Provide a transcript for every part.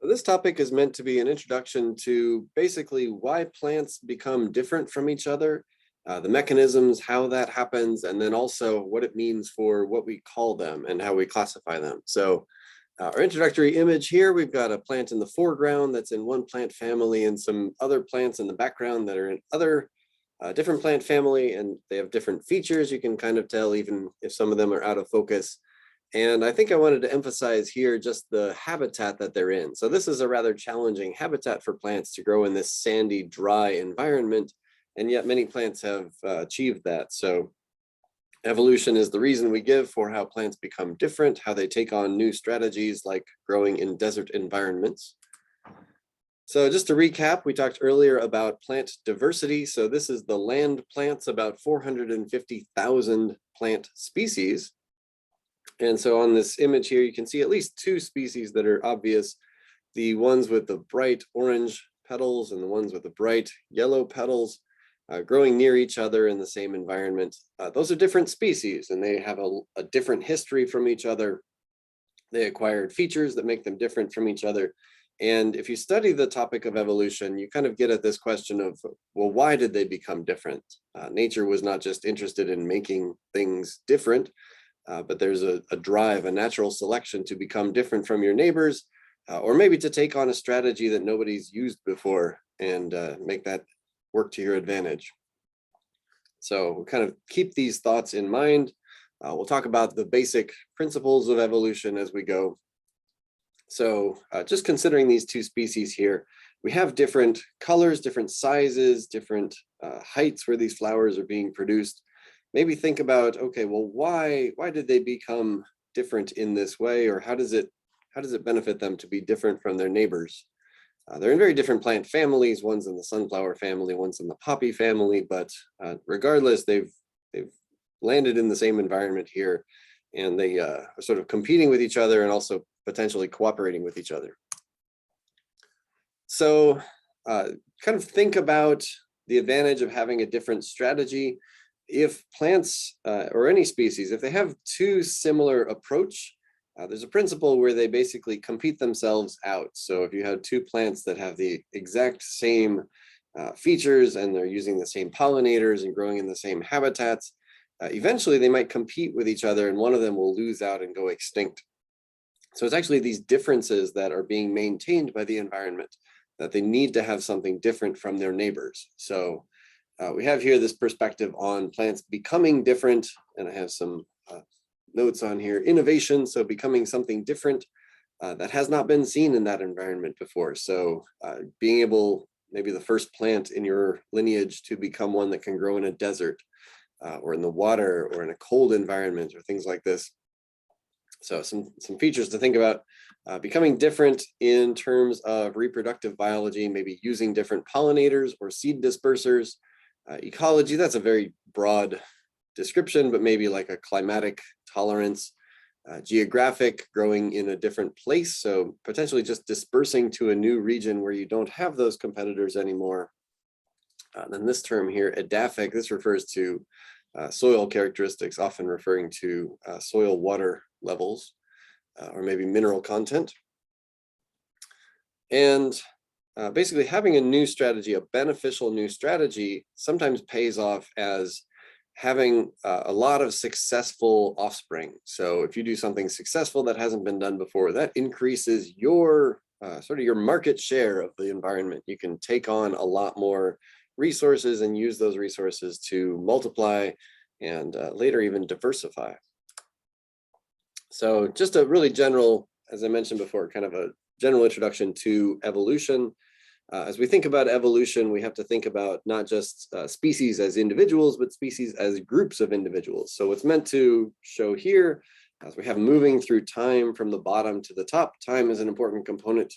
This topic is meant to be an introduction to basically why plants become different from each other, the mechanisms, how that happens, and then also what it means for what we call them and how we classify them. So our introductory image here, we've got a plant in the foreground that's in one plant family and some other plants in the background that are in other different plant family, and they have different features. You can kind of tell even if some of them are out of focus. And I think I wanted to emphasize here just the habitat that they're in. So this is a rather challenging habitat for plants to grow in this sandy, dry environment, and yet many plants have achieved that. So evolution is the reason we give for how plants become different, how they take on new strategies like growing in desert environments. So just to recap, we talked earlier about plant diversity. So this is the land plants, about 450,000 plant species. And so on this image here, you can see at least two species that are obvious, the ones with the bright orange petals and the ones with the bright yellow petals growing near each other in the same environment. Those are different species and they have a different history from each other. They acquired features that make them different from each other. And if you study the topic of evolution, you kind of get at this question of, well, why did they become different? Nature was not just interested in making things different, but there's a drive, a natural selection to become different from your neighbors, or maybe to take on a strategy that nobody's used before and make that work to your advantage. So we'll kind of keep these thoughts in mind. We'll talk about the basic principles of evolution as we go. So just considering these two species here, we have different colors, different sizes, different heights where these flowers are being produced. Maybe think about, okay, well, why did they become different in this way, or how does it benefit them to be different from their neighbors? They're in very different plant families. One's in the sunflower family, one's in the poppy family, but regardless, they've landed in the same environment here, and they are sort of competing with each other and also potentially cooperating with each other. So kind of think about the advantage of having a different strategy. If plants or any species, if they have too similar approach, there's a principle where they basically compete themselves out. So if you have two plants that have the exact same features and they're using the same pollinators and growing in the same habitats, eventually they might compete with each other and one of them will lose out and go extinct. So it's actually these differences that are being maintained by the environment, that they need to have something different from their neighbors. So we have here this perspective on plants becoming different, and I have some notes on here, innovation, so becoming something different that has not been seen in that environment before. So being able, maybe the first plant in your lineage to become one that can grow in a desert or in the water or in a cold environment or things like this. So some features to think about, becoming different in terms of reproductive biology, maybe using different pollinators or seed dispersers. Ecology, that's a very broad description, but maybe like a climatic tolerance. Geographic, growing in a different place, so potentially just dispersing to a new region where you don't have those competitors anymore. Then this term here, edaphic, this refers to soil characteristics, often referring to soil water levels or maybe mineral content. And basically having a new strategy, a beneficial new strategy, sometimes pays off as having a lot of successful offspring. So if you do something successful that hasn't been done before, that increases your sort of your market share of the environment. You can take on a lot more resources and use those resources to multiply and later even diversify. So just a really general, as I mentioned before, kind of a general introduction to evolution. As we think about evolution, we have to think about not just species as individuals, but species as groups of individuals. So what's meant to show here, as we have moving through time from the bottom to the top, time is an important component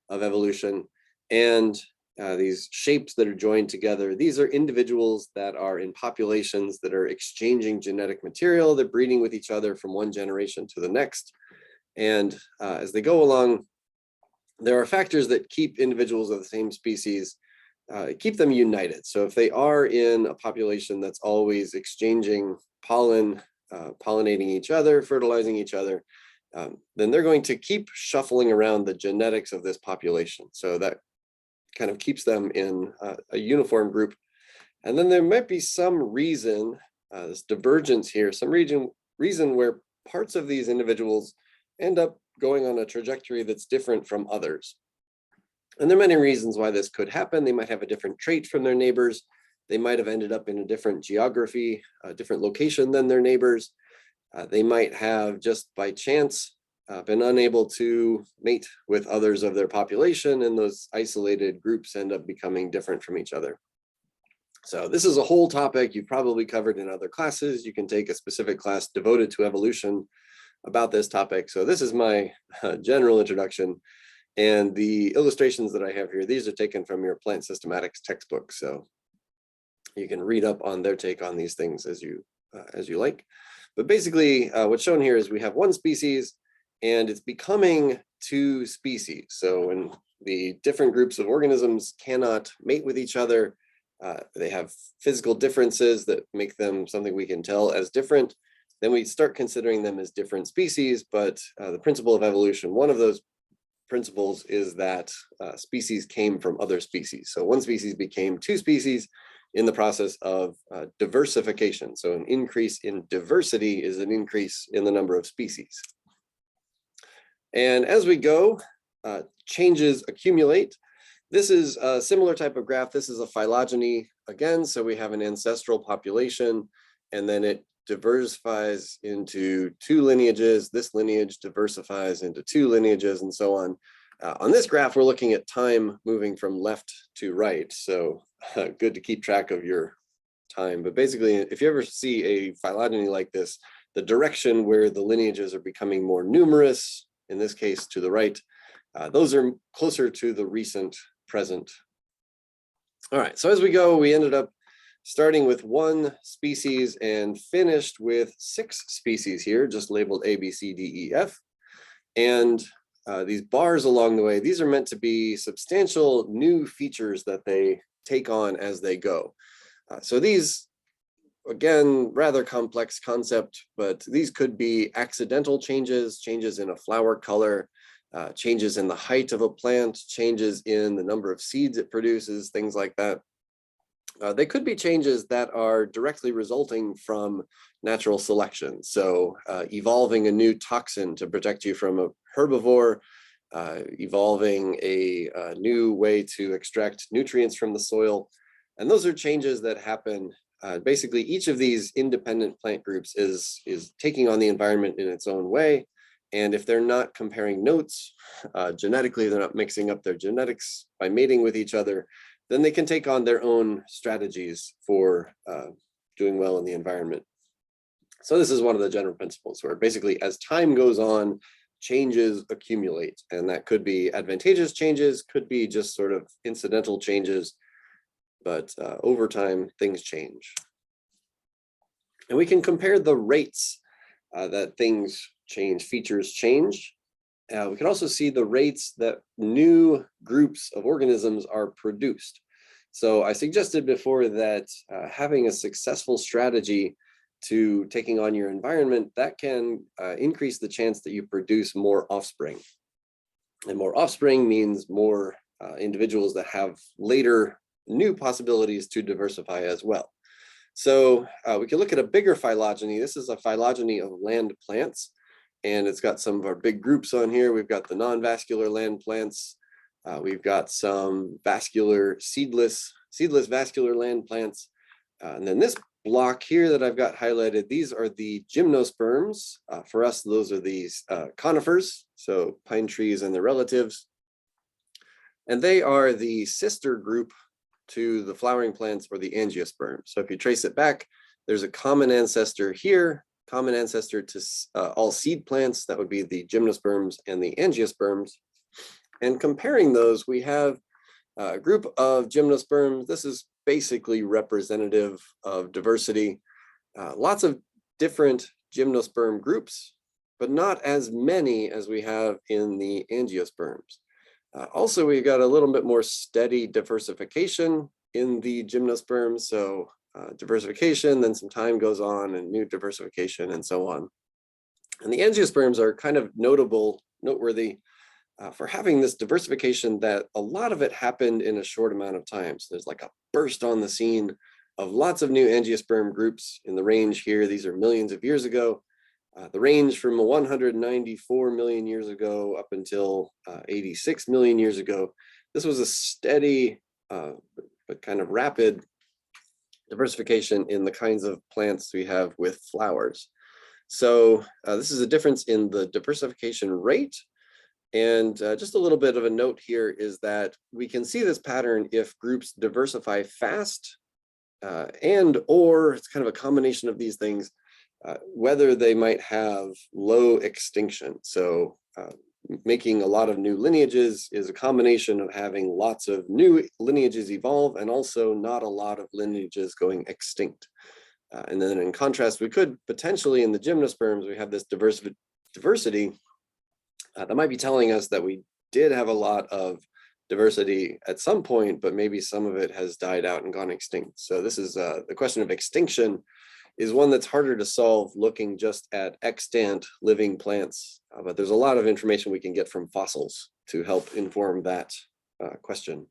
of evolution. And these shapes that are joined together, these are individuals that are in populations that are exchanging genetic material. They're breeding with each other from one generation to the next. And as they go along, there are factors that keep individuals of the same species, keep them united. So if they are in a population that's always exchanging pollen, pollinating each other, fertilizing each other, then they're going to keep shuffling around the genetics of this population. So that kind of keeps them in a uniform group. And then there might be some reason, this divergence here, some reason where parts of these individuals end up going on a trajectory that's different from others. And there are many reasons why this could happen. They might have a different trait from their neighbors. They might have ended up in a different geography, a different location than their neighbors. They might have just by chance been unable to mate with others of their population, and those isolated groups end up becoming different from each other. So this is a whole topic you've probably covered in other classes. You can take a specific class devoted to evolution about this topic. So this is my general introduction. And the illustrations that I have here, these are taken from your plant systematics textbook. So you can read up on their take on these things as you like. But basically, what's shown here is we have one species and it's becoming two species. So when the different groups of organisms cannot mate with each other, they have physical differences that make them something we can tell as different, then we start considering them as different species. But the principle of evolution, one of those principles is that species came from other species. So one species became two species in the process of diversification. So an increase in diversity is an increase in the number of species. And as we go, changes accumulate. This is a similar type of graph. This is a phylogeny again. So we have an ancestral population, and then it diversifies into two lineages. This lineage diversifies into two lineages, and so on. On this graph, we're looking at time moving from left to right. So good to keep track of your time. But basically, if you ever see a phylogeny like this, the direction where the lineages are becoming more numerous, in this case to the right, those are closer to the recent present. All right, so as we go, we ended up starting with one species and finished with 6 species here, just labeled A, B, C, D, E, F. And these bars along the way, these are meant to be substantial new features that they take on as they go. So these, again, rather complex concept, but these could be accidental changes, changes in a flower color, changes in the height of a plant, changes in the number of seeds it produces, things like that. They could be changes that are directly resulting from natural selection. So evolving a new toxin to protect you from a herbivore, evolving a new way to extract nutrients from the soil. And those are changes that happen. Basically, each of these independent plant groups is taking on the environment in its own way. And if they're not comparing notes genetically, they're not mixing up their genetics by mating with each other, then they can take on their own strategies for doing well in the environment. So this is one of the general principles where basically as time goes on, changes accumulate, and that could be advantageous changes, could be just sort of incidental changes, but over time things change. And we can compare the rates that things change, features change. We can also see the rates that new groups of organisms are produced. So I suggested before that having a successful strategy to taking on your environment, that can increase the chance that you produce more offspring. And more offspring means more individuals that have later new possibilities to diversify as well. So we can look at a bigger phylogeny. This is a phylogeny of land plants. And it's got some of our big groups on here. We've got the non-vascular land plants. We've got some vascular, seedless vascular land plants. And then this block here that I've got highlighted, these are the gymnosperms. For us, those are these conifers, so pine trees and their relatives. And they are the sister group to the flowering plants or the angiosperms. So if you trace it back, there's a common ancestor here, common ancestor to all seed plants, that would be the gymnosperms and the angiosperms. And comparing those, we have a group of gymnosperms. This is basically representative of diversity. Lots of different gymnosperm groups, but not as many as we have in the angiosperms. Also, we've got a little bit more steady diversification in the gymnosperms. So diversification, then some time goes on and new diversification and so on. And the angiosperms are kind of noteworthy for having this diversification that a lot of it happened in a short amount of time. So there's like a burst on the scene of lots of new angiosperm groups in the range here. These are millions of years ago. The range from 194 million years ago up until 86 million years ago. This was a steady but kind of rapid diversification in the kinds of plants we have with flowers. So this is a difference in the diversification rate. And just a little bit of a note here is that we can see this pattern if groups diversify fast or it's kind of a combination of these things, whether they might have low extinction. So making a lot of new lineages is a combination of having lots of new lineages evolve and also not a lot of lineages going extinct. And then in contrast, we could potentially in the gymnosperms, we have this diversity that might be telling us that we did have a lot of diversity at some point, but maybe some of it has died out and gone extinct. So this is the question of extinction is one that's harder to solve looking just at extant living plants. But there's a lot of information we can get from fossils to help inform that question.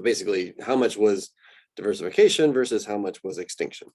Basically, how much was diversification versus how much was extinction?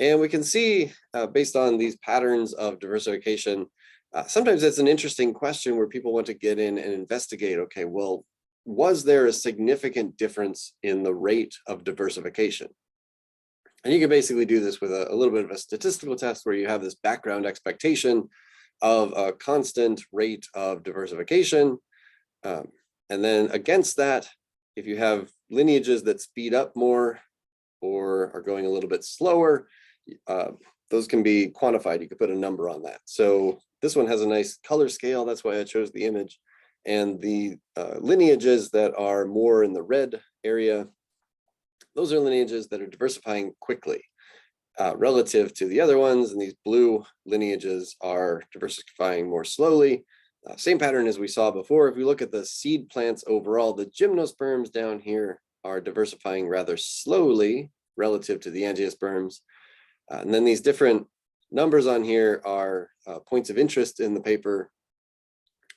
And we can see based on these patterns of diversification, sometimes it's an interesting question where people want to get in and investigate, okay, well, was there a significant difference in the rate of diversification? And you can basically do this with a little bit of a statistical test where you have this background expectation of a constant rate of diversification. And then against that, if you have lineages that speed up more or are going a little bit slower, those can be quantified. You could put a number on that. So this one has a nice color scale. That's why I chose the image. And the lineages that are more in the red area, those are lineages that are diversifying quickly relative to the other ones. And these blue lineages are diversifying more slowly. Same pattern as we saw before. If we look at the seed plants overall, the gymnosperms down here are diversifying rather slowly relative to the angiosperms. And then these different numbers on here are points of interest in the paper.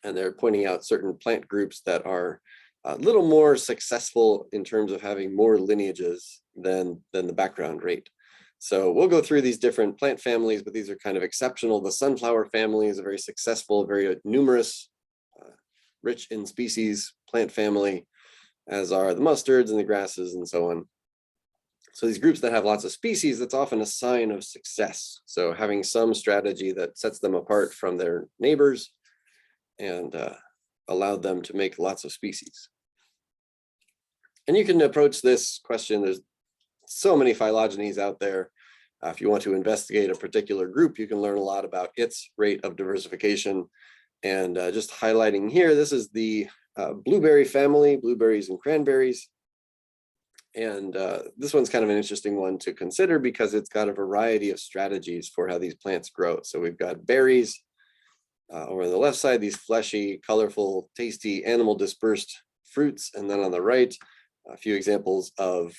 And they're pointing out certain plant groups that are a little more successful in terms of having more lineages than the background rate. So we'll go through these different plant families, but these are kind of exceptional. The sunflower family is a very successful, very numerous, rich in species plant family, as are the mustards and the grasses and so on. So these groups that have lots of species, that's often a sign of success. So having some strategy that sets them apart from their neighbors and allowed them to make lots of species. And you can approach this question, there's so many phylogenies out there. If you want to investigate a particular group, you can learn a lot about its rate of diversification. And just highlighting here, this is the blueberry family, blueberries and cranberries. And this one's kind of an interesting one to consider because it's got a variety of strategies for how these plants grow. So we've got berries over on the left side, these fleshy, colorful, tasty, animal dispersed fruits. And then on the right, a few examples of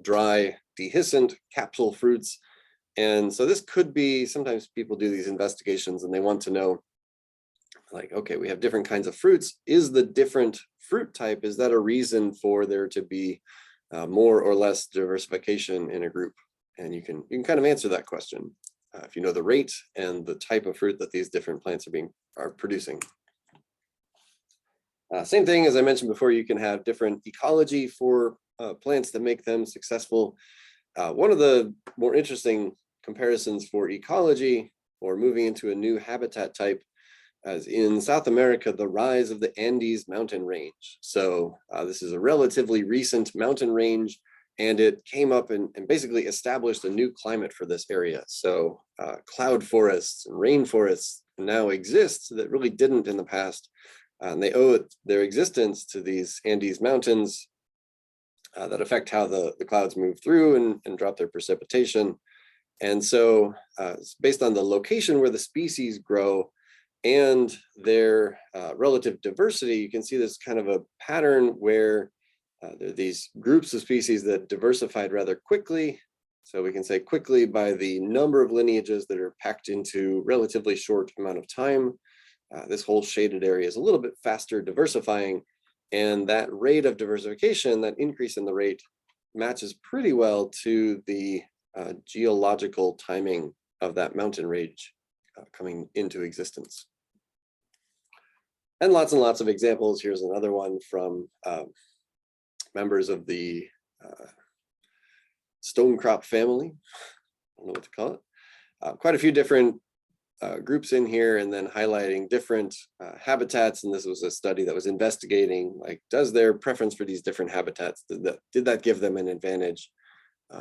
dry, dehiscent capsule fruits. And so this could be, sometimes people do these investigations and they want to know, like, okay, we have different kinds of fruits. Is the different fruit type, is that a reason for there to be more or less diversification in a group? And you can kind of answer that question if you know the rate and the type of fruit that these different plants are producing. Same thing as I mentioned before, you can have different ecology for plants that make them successful. One of the more interesting comparisons for ecology or moving into a new habitat type as in South America, the rise of the Andes mountain range. So this is a relatively recent mountain range, and it came up and basically established a new climate for this area. So cloud forests and rainforests now exist that really didn't in the past. And they owe their existence to these Andes mountains that affect how the clouds move through and drop their precipitation. And so based on the location where the species grow and their relative diversity, you can see this kind of a pattern where there are these groups of species that diversified rather quickly So we can say quickly by the number of lineages that are packed into relatively short amount of time, this whole shaded area is a little bit faster diversifying, and that rate of diversification, that increase in the rate, matches pretty well to the geological timing of that mountain range coming into existence. And lots of examples. Here's another one from members of the stonecrop family. I don't know what to call it. Quite a few different groups in here, and then highlighting different habitats. And this was a study that was investigating, like, does their preference for these different habitats, did that give them an advantage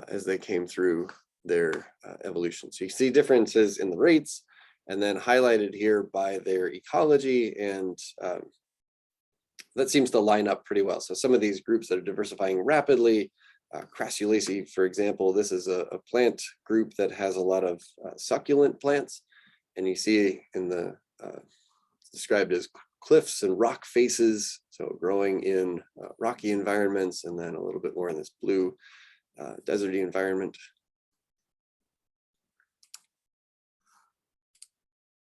as they came through their evolution? So you see differences in the rates, and then highlighted here by their ecology, and that seems to line up pretty well. So some of these groups that are diversifying rapidly, Crassulaceae, for example, this is a plant group that has a lot of succulent plants, and you see in the described as cliffs and rock faces, so growing in rocky environments, and then a little bit more in this blue deserty environment.